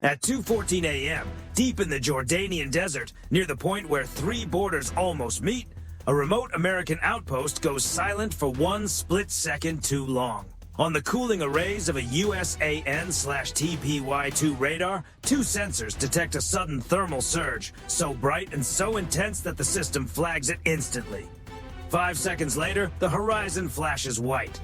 At 2:14 a.m., deep in the Jordanian desert, near the point where three borders almost meet, a remote American outpost goes silent for one split second too long. On the cooling arrays of a USAN/TPY-2 radar, two sensors detect a sudden thermal surge, so bright and so intense that the system flags it instantly. 5 seconds later, the horizon flashes white.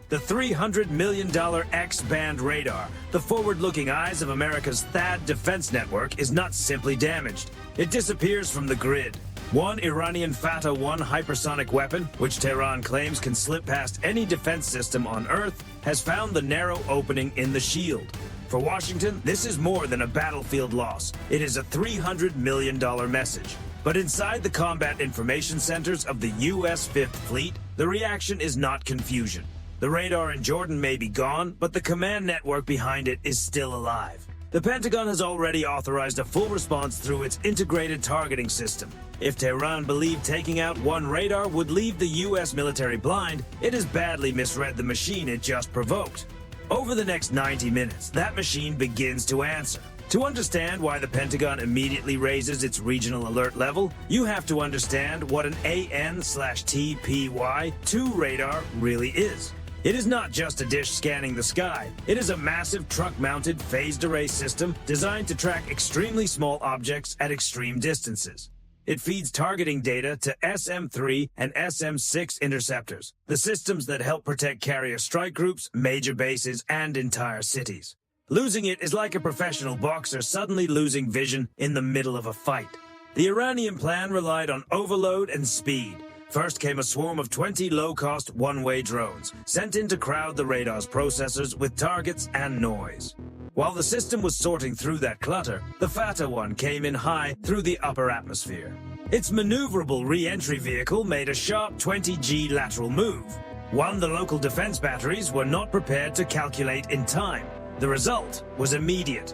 The $300 million X-band radar, the forward-looking eyes of America's THAAD defense network, is not simply damaged. It disappears from the grid. One Iranian Fatah-1 hypersonic weapon, which Tehran claims can slip past any defense system on Earth, has found the narrow opening in the shield. For Washington, this is more than a battlefield loss. It is a $300 million message. But inside the combat information centers of the U.S. Fifth Fleet, the reaction is not confusion. The radar in Jordan may be gone, but the command network behind it is still alive. The Pentagon has already authorized a full response through its integrated targeting system. If Tehran believed taking out one radar would leave the U.S. military blind, it has badly misread the machine it just provoked. Over the next 90 minutes, that machine begins to answer. To understand why the Pentagon immediately raises its regional alert level, you have to understand what an AN/TPY-2 radar really is. It is not just a dish scanning the sky. It is a massive truck-mounted phased array system designed to track extremely small objects at extreme distances. It feeds targeting data to SM-3 and SM-6 interceptors, the systems that help protect carrier strike groups, major bases, and entire cities. Losing it is like a professional boxer suddenly losing vision in the middle of a fight. The Iranian plan relied on overload and speed. First came a swarm of 20 low-cost one-way drones, sent in to crowd the radar's processors with targets and noise. While the system was sorting through that clutter, the Fatah-1 came in high through the upper atmosphere. Its maneuverable re-entry vehicle made a sharp 20G lateral move, one the local defense batteries were not prepared to calculate in time. The result was immediate.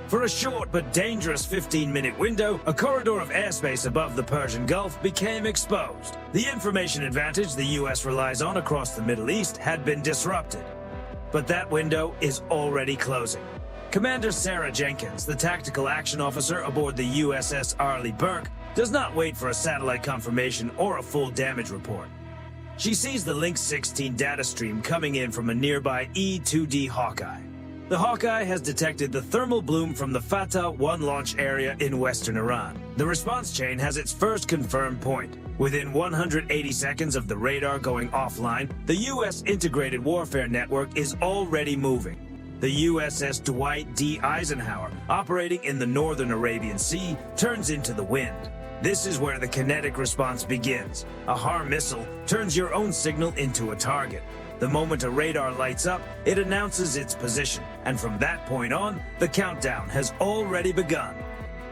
For a short but dangerous 15-minute window, a corridor of airspace above the Persian Gulf became exposed. The information advantage the U.S. relies on across the Middle East had been disrupted. But that window is already closing. Commander Sarah Jenkins, the tactical action officer aboard the USS Arleigh Burke, does not wait for a satellite confirmation or a full damage report. She sees the Link 16 data stream coming in from a nearby E-2D Hawkeye. The Hawkeye has detected the thermal bloom from the Fatah-1 launch area in western Iran. The response chain has its first confirmed point. Within 180 seconds of the radar going offline, the U.S. Integrated Warfare Network is already moving. The USS Dwight D. Eisenhower, operating in the northern Arabian Sea, turns into the wind. This is where the kinetic response begins. A HAR missile turns your own signal into a target. The moment a radar lights up, it announces its position, and from that point on, the countdown has already begun.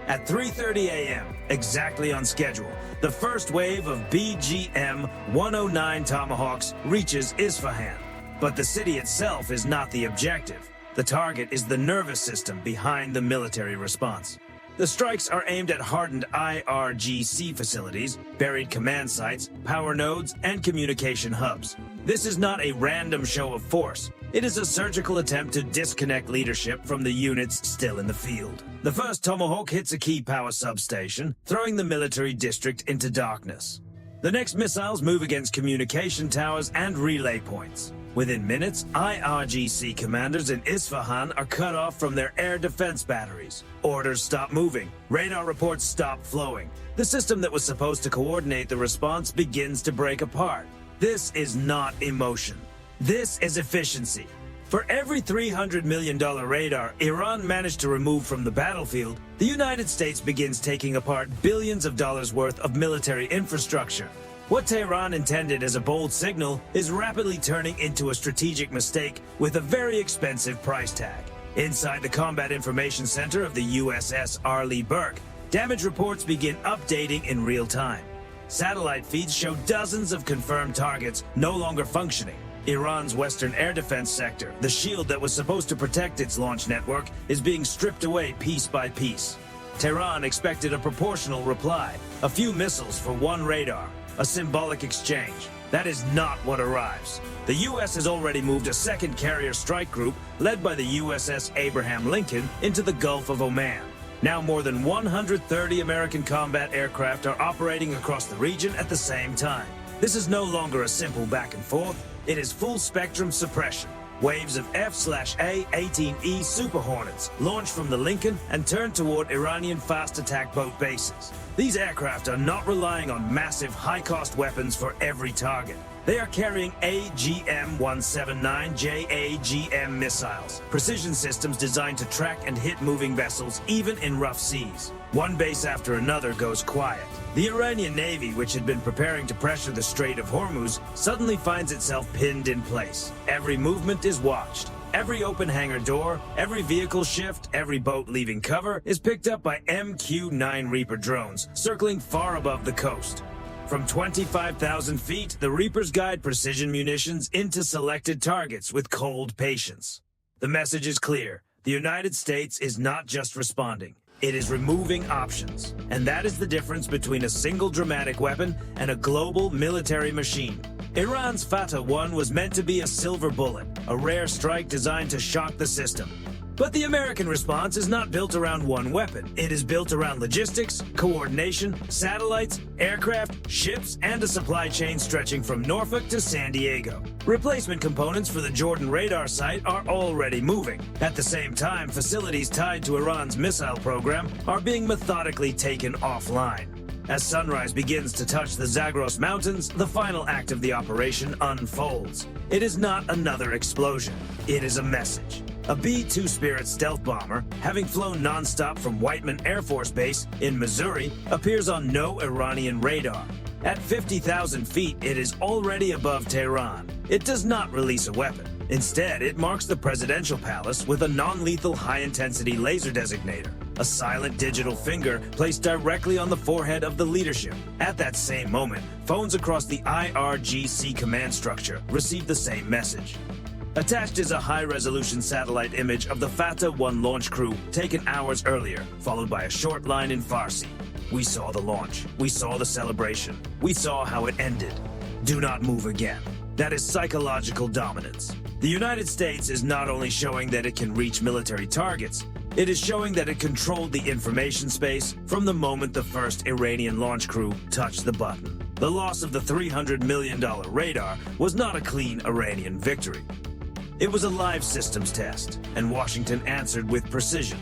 At 3:30 a.m., exactly on schedule, the first wave of BGM-109 Tomahawks reaches Isfahan. But the city itself is not the objective. The target is the nervous system behind the military response. The strikes are aimed at hardened IRGC facilities, buried command sites, power nodes, and communication hubs. This is not a random show of force. It is a surgical attempt to disconnect leadership from the units still in the field. The first Tomahawk hits a key power substation, throwing the military district into darkness. The next missiles move against communication towers and relay points. Within minutes, IRGC commanders in Isfahan are cut off from their air defense batteries. Orders stop moving. Radar reports stop flowing. The system that was supposed to coordinate the response begins to break apart. This is not emotion. This is efficiency. For every $300 million radar Iran managed to remove from the battlefield, the United States begins taking apart billions of dollars worth of military infrastructure. What Tehran intended as a bold signal is rapidly turning into a strategic mistake with a very expensive price tag. Inside the Combat Information Center of the USS Arleigh Burke, damage reports begin updating in real time. Satellite feeds show dozens of confirmed targets no longer functioning. Iran's western air defense sector, the shield that was supposed to protect its launch network, is being stripped away piece by piece. Tehran expected a proportional reply, a few missiles for one radar. A symbolic exchange. That is not what arrives. The U.S. has already moved a second carrier strike group, led by the USS Abraham Lincoln, into the Gulf of Oman. Now more than 130 American combat aircraft are operating across the region at the same time. This is no longer a simple back and forth. It is full-spectrum suppression. Waves of F/A-18E Super Hornets launch from the Lincoln and turn toward Iranian fast attack boat bases. These aircraft are not relying on massive, high-cost weapons for every target. They are carrying AGM-179 JAGM missiles, precision systems designed to track and hit moving vessels even in rough seas. One base after another goes quiet. The Iranian Navy, which had been preparing to pressure the Strait of Hormuz, suddenly finds itself pinned in place. Every movement is watched. Every open hangar door, every vehicle shift, every boat leaving cover is picked up by MQ-9 Reaper drones circling far above the coast. From 25,000 feet, the Reapers guide precision munitions into selected targets with cold patience. The message is clear. The United States is not just responding. It is removing options. And that is the difference between a single dramatic weapon and a global military machine. Iran's Fateh 1 was meant to be a silver bullet, a rare strike designed to shock the system. But the American response is not built around one weapon. It is built around logistics, coordination, satellites, aircraft, ships, and a supply chain stretching from Norfolk to San Diego. Replacement components for the Jordan radar site are already moving. At the same time, facilities tied to Iran's missile program are being methodically taken offline. As sunrise begins to touch the Zagros Mountains, the final act of the operation unfolds. It is not another explosion. It is a message. A B-2 Spirit stealth bomber, having flown non-stop from Whiteman Air Force Base in Missouri, appears on no Iranian radar. At 50,000 feet, it is already above Tehran. It does not release a weapon. Instead, it marks the presidential palace with a non-lethal high-intensity laser designator, a silent digital finger placed directly on the forehead of the leadership. At that same moment, phones across the IRGC command structure receive the same message. Attached is a high-resolution satellite image of the Fateh 1 launch crew taken hours earlier, followed by a short line in Farsi. We saw the launch. We saw the celebration. We saw how it ended. Do not move again. That is psychological dominance. The United States is not only showing that it can reach military targets, it is showing that it controlled the information space from the moment the first Iranian launch crew touched the button. The loss of the $300 million radar was not a clean Iranian victory. It was a live systems test, and Washington answered with precision.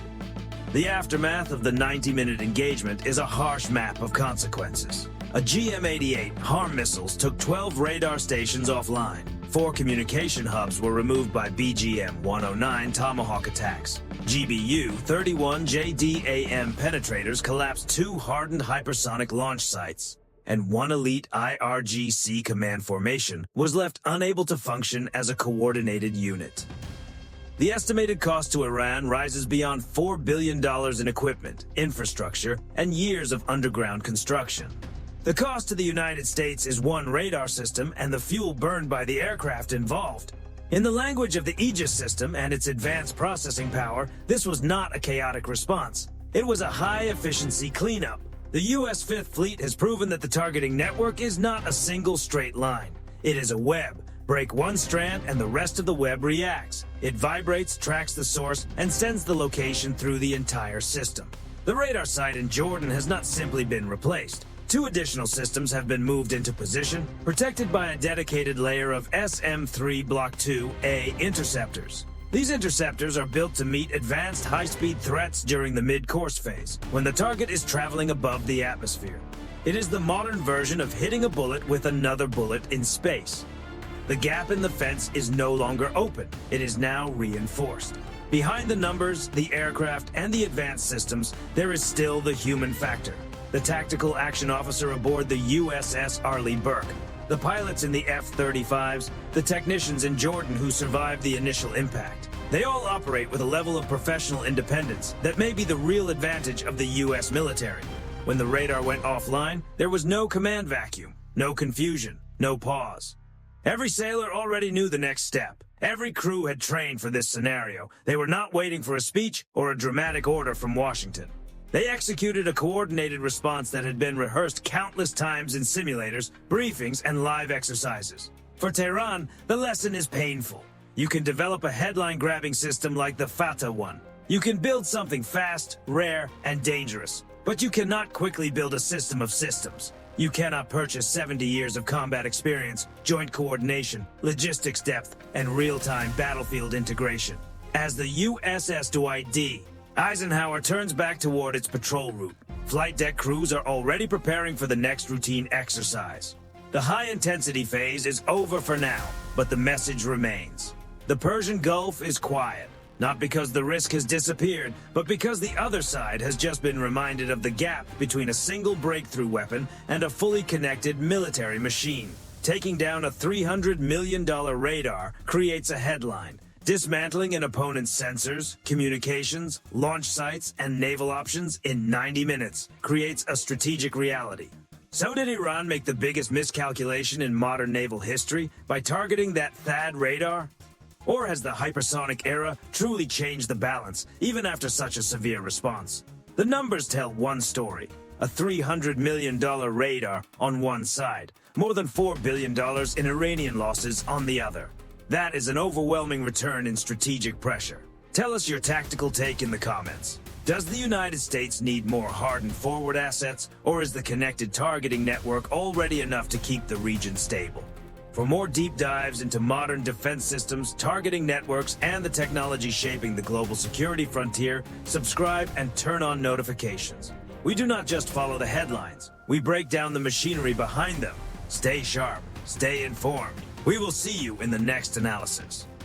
The aftermath of the 90-minute engagement is a harsh map of consequences. A GM-88 HARM missiles took 12 radar stations offline. 4 communication hubs were removed by BGM-109 Tomahawk attacks. GBU-31 JDAM penetrators collapsed 2 hardened hypersonic launch sites. And 1 elite IRGC command formation was left unable to function as a coordinated unit. The estimated cost to Iran rises beyond $4 billion in equipment, infrastructure, and years of underground construction. The cost to the United States is 1 radar system and the fuel burned by the aircraft involved. In the language of the Aegis system and its advanced processing power, this was not a chaotic response. It was a high-efficiency cleanup. The U.S. Fifth Fleet has proven that the targeting network is not a single straight line. It is a web. Break one strand and the rest of the web reacts. It vibrates, tracks the source, and sends the location through the entire system. The radar site in Jordan has not simply been replaced. 2 additional systems have been moved into position, protected by a dedicated layer of SM-3 Block 2A interceptors. These interceptors are built to meet advanced high-speed threats during the mid-course phase, when the target is traveling above the atmosphere. It is the modern version of hitting a bullet with another bullet in space. The gap in the fence is no longer open. It is now reinforced. Behind the numbers, the aircraft, and the advanced systems, there is still the human factor. The tactical action officer aboard the USS Arleigh Burke, the pilots in the F-35s, the technicians in Jordan who survived the initial impact. They all operate with a level of professional independence that may be the real advantage of the U.S. military. When the radar went offline, there was no command vacuum, no confusion, no pause. Every sailor already knew the next step. Every crew had trained for this scenario. They were not waiting for a speech or a dramatic order from Washington. They executed a coordinated response that had been rehearsed countless times in simulators, briefings, and live exercises. For Tehran, the lesson is painful. You can develop a headline-grabbing system like the Fatah one. You can build something fast, rare, and dangerous. But you cannot quickly build a system of systems. You cannot purchase 70 years of combat experience, joint coordination, logistics depth, and real-time battlefield integration. As the USS Dwight D. Eisenhower turns back toward its patrol route, flight deck crews are already preparing for the next routine exercise. The high-intensity phase is over for now, but the message remains. The Persian Gulf is quiet, not because the risk has disappeared, but because the other side has just been reminded of the gap between a single breakthrough weapon and a fully connected military machine. Taking down a $300 million radar creates a headline. Dismantling an opponent's sensors, communications, launch sites, and naval options in 90 minutes creates a strategic reality. So did Iran make the biggest miscalculation in modern naval history by targeting that THAAD radar? Or has the hypersonic era truly changed the balance, even after such a severe response? The numbers tell one story. A $300 million radar on one side, more than $4 billion in Iranian losses on the other. That is an overwhelming return in strategic pressure. Tell us your tactical take in the comments. Does the United States need more hardened forward assets, or is the connected targeting network already enough to keep the region stable? For more deep dives into modern defense systems, targeting networks, and the technology shaping the global security frontier, subscribe and turn on notifications. We do not just follow the headlines, we break down the machinery behind them. Stay sharp, stay informed. We will see you in the next analysis.